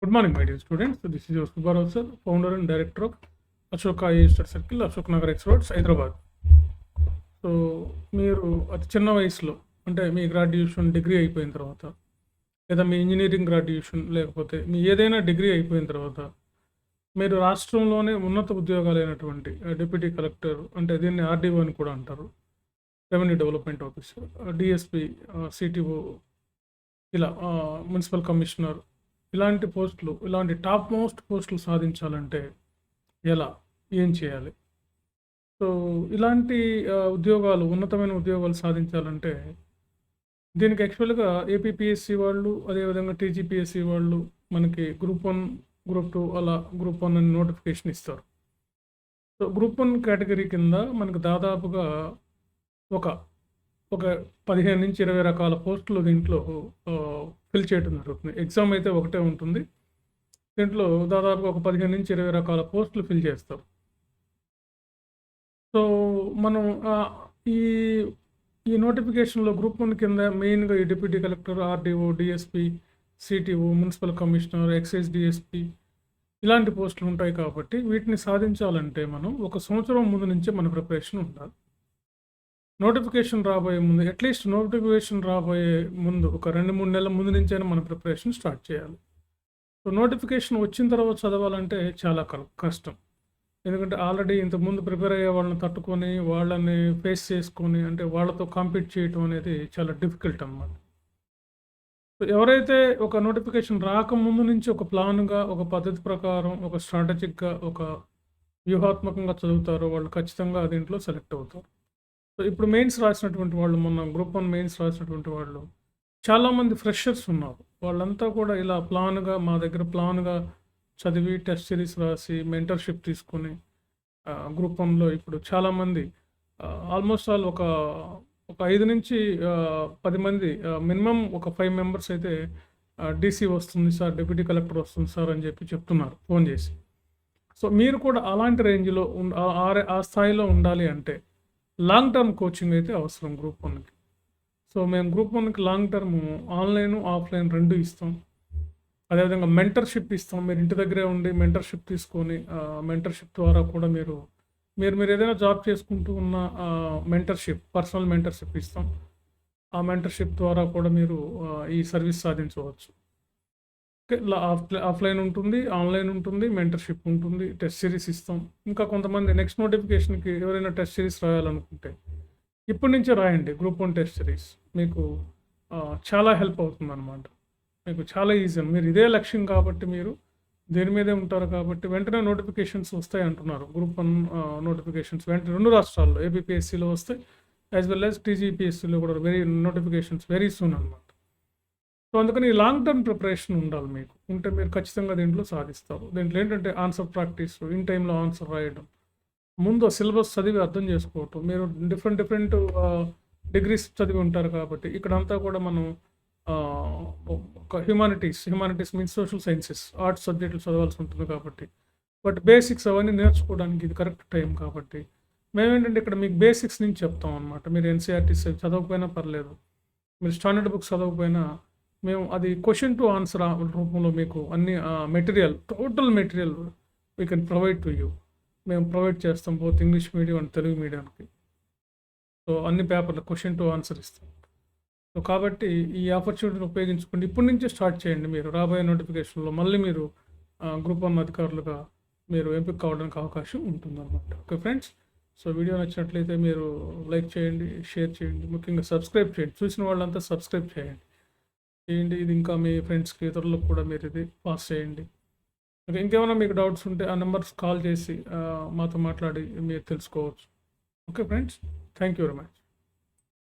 Good morning, my dear students. So this is your Subbarao sir, founder and director of Ashoka IAS Circle, Ashok Nagar X Roads, Hyderabad. So మీరు అతి చిన్న వయసులో అంటే మీ graduation degree అయిపోయిన తర్వాత లేదా మీ engineering graduation లేకపోతే మీ ఏదైనా డిగ్రీ అయిపోయిన తర్వాత మీరు రాష్ట్రంలోనే ఉన్నత ఉద్యోగాలైనటువంటి డిప్యూటీ కలెక్టర్ అంటే దీన్ని ఆర్డీఓ అని కూడా అంటారు, revenue development officer, DSP, CTO, ఇలా మున్సిపల్ కమిషనర్, ఇలాంటి పోస్టులు, ఇలాంటి టాప్ మోస్ట్ పోస్టులు సాధించాలంటే ఎలా, ఏం చేయాలి? సో ఇలాంటి ఉద్యోగాలు, ఉన్నతమైన ఉద్యోగాలు సాధించాలంటే దీనికి యాక్చువల్గా ఏపీపీఎస్సి వాళ్ళు, అదేవిధంగా టీజీపీఎస్సి వాళ్ళు మనకి గ్రూప్ 1, గ్రూప్ 2 అలా గ్రూప్ 1 అని నోటిఫికేషన్ ఇస్తారు. సో గ్రూప్ 1 కేటగిరీ కింద మనకు దాదాపుగా ఒక 15 నుంచి 20 రకాల పోస్టులు దీంట్లో ఫిల్ చేయడం జరుగుతుంది. ఎగ్జామ్ అయితే ఒకటే ఉంటుంది. దీంట్లో దాదాపుగా ఒక 15 నుంచి 20 రకాల పోస్టులు ఫిల్ చేస్తారు. సో మనం ఈ ఈ నోటిఫికేషన్లో గ్రూప్ 1 కింద మెయిన్గా ఈ deputy collector, RDO, DSP, CTO, municipal commissioner, excise DSP ఇలాంటి పోస్టులు ఉంటాయి. కాబట్టి వీటిని సాధించాలంటే మనం ఒక సంవత్సరం ముందు నుంచే మన ప్రిపరేషన్ ఉండాలి. నోటిఫికేషన్ రాబోయే ముందు, అట్లీస్ట్ నోటిఫికేషన్ రాబోయే ముందు ఒక 2-3 నెలల ముందు నుంచైనా మన ప్రిపరేషన్ స్టార్ట్ చేయాలి. సో నోటిఫికేషన్ వచ్చిన తర్వాత చదవాలంటే చాలా కష్టం. ఎందుకంటే ఆల్రెడీ ఇంతకుముందు ప్రిపేర్ అయ్యే వాళ్ళని తట్టుకొని, వాళ్ళని ఫేస్ చేసుకొని, అంటే వాళ్ళతో కాంపీట్ చేయటం అనేది చాలా డిఫికల్ట్ అన్నమాట. సో ఎవరైతే ఒక నోటిఫికేషన్ రాకముందు నుంచి ఒక ప్లాన్గా, ఒక పద్ధతి ప్రకారం, ఒక స్ట్రాటజిక్గా, ఒక వ్యూహాత్మకంగా చదువుతారో వాళ్ళు ఖచ్చితంగా దీంట్లో సెలెక్ట్ అవుతారు. సో ఇప్పుడు మెయిన్స్ రాసినటువంటి వాళ్ళు, మొన్న గ్రూప్ 1 మెయిన్స్ రాసినటువంటి వాళ్ళు చాలామంది ఫ్రెషర్స్ ఉన్నారు. వాళ్ళంతా కూడా ఇలా ప్లాన్గా, మా దగ్గర ప్లాన్గా చదివి టెస్ట్ సిరీస్ రాసి మెంటర్షిప్ తీసుకొని గ్రూప్ 1లో ఇప్పుడు చాలామంది ఆల్మోస్ట్ ఆల్ ఒక 5 నుంచి 10 మంది, మినిమం ఒక 5 మెంబర్స్ అయితే డీసీ వస్తుంది సార్, డిప్యూటీ కలెక్టర్ వస్తుంది సార్ అని చెప్పి చెప్తున్నారు ఫోన్ చేసి. సో మీరు కూడా అలాంటి రేంజ్లో ఆ స్థాయిలో ఉండాలి అంటే లాంగ్ టర్మ్ కోచింగ్ అయితే అవసరం గ్రూప్ 1కి. సో మేము గ్రూప్ 1కి లాంగ్ టర్మ్ ఆన్లైన్, ఆఫ్లైన్ 2 ఇస్తాం. అదేవిధంగా మెంటర్షిప్ ఇస్తాం. మీరు ఇంటి దగ్గరే ఉండి మెంటర్షిప్ తీసుకొని, మెంటర్షిప్ ద్వారా కూడా మీరు ఏదైనా జాబ్ చేసుకుంటూ ఉన్న మెంటర్షిప్, పర్సనల్ మెంటర్షిప్ ఇస్తాం. ఆ మెంటర్షిప్ ద్వారా కూడా మీరు ఈ సర్వీస్ సాధించవచ్చు. ఆఫ్లైన్ ఉంటుంది, ఆన్లైన్ ఉంటుంది, మెంటర్షిప్ ఉంటుంది, టెస్ట్ సిరీస్ ఇస్తాం. ఇంకా కొంతమంది నెక్స్ట్ నోటిఫికేషన్కి ఎవరైనా టెస్ట్ సిరీస్ రాయాలనుకుంటే ఇప్పటి నుంచే రాయండి. గ్రూప్ 1 టెస్ట్ సిరీస్ మీకు చాలా హెల్ప్ అవుతుంది అన్నమాట. మీకు చాలా ఈజీ. మీరు ఇదే లక్ష్యం కాబట్టి మీరు దేని మీదే ఉంటారు కాబట్టి వెంటనే నోటిఫికేషన్స్ వస్తాయి అంటున్నారు. గ్రూప్ 1 నోటిఫికేషన్స్ వెంటనే 2 రాష్ట్రాల్లో ఏపీపీఎస్సీలో వస్తాయి, యాజ్ వెల్ యాజ్ టీజీపీఎస్సీలో కూడా నోటిఫికేషన్స్ వెరీ సూన్ అనమాట. సో అందుకని లాంగ్ టర్మ్ ప్రిపరేషన్ ఉండాలి మీకు. ఉంటే మీరు ఖచ్చితంగా దీంట్లో సాధిస్తారు. దీంట్లో ఏంటంటే ఆన్సర్ ప్రాక్టీస్, ఇన్ టైంలో ఆన్సర్ రాయడం, ముందు సిలబస్ చదివి అర్థం చేసుకోవటం. మీరు డిఫరెంట్ డిగ్రీస్ చదివి ఉంటారు కాబట్టి ఇక్కడంతా కూడా మనం ఒక humanities means social sciences, arts సబ్జెక్టులు చదవాల్సి ఉంటుంది కాబట్టి, బట్ బేసిక్స్ అవన్నీ నేర్చుకోవడానికి ఇది కరెక్ట్ టైం కాబట్టి మేమేంటంటే ఇక్కడ మీకు బేసిక్స్ నుంచి చెప్తాం అనమాట. మీరు ఎన్సీఆర్టీస్ చదవకపోయినా పర్లేదు, మీరు స్టాండర్డ్ బుక్స్ చదవకపోయినా మేము అది క్వశ్చన్ టు ఆన్సర్ రూపంలో మీకు అన్ని material, total material we can provide to you. మేము ప్రొవైడ్ చేస్తాం both English medium and Telugu మీడియానికి. సో అన్ని పేపర్లు క్వశ్చన్ టు ఆన్సర్ ఇస్తాం. సో కాబట్టి ఈ ఆపర్చునిటీని ఉపయోగించుకోండి. ఇప్పటి నుంచే స్టార్ట్ చేయండి. మీరు రాబోయే నోటిఫికేషన్లో మళ్ళీ మీరు గ్రూప్ 1 అధికారులుగా మీరు ఎంపిక కావడానికి అవకాశం ఉంటుందన్నమాట. ఓకే ఫ్రెండ్స్, సో వీడియో నచ్చినట్లయితే మీరు లైక్ చేయండి, షేర్ చేయండి, ముఖ్యంగా సబ్స్క్రైబ్ చేయండి. చూసిన వాళ్ళంతా సబ్స్క్రైబ్ చేయండి. ఇది ఇంకా మీ ఫ్రెండ్స్కి, ఇతరులకు కూడా మీరు ఇది పాస్ చేయండి. ఇంకేమైనా మీకు డౌట్స్ ఉంటే ఆ నెంబర్స్ కాల్ చేసి మాతో మాట్లాడి మీరు తెలుసుకోవచ్చు. Okay friends, thank you very much.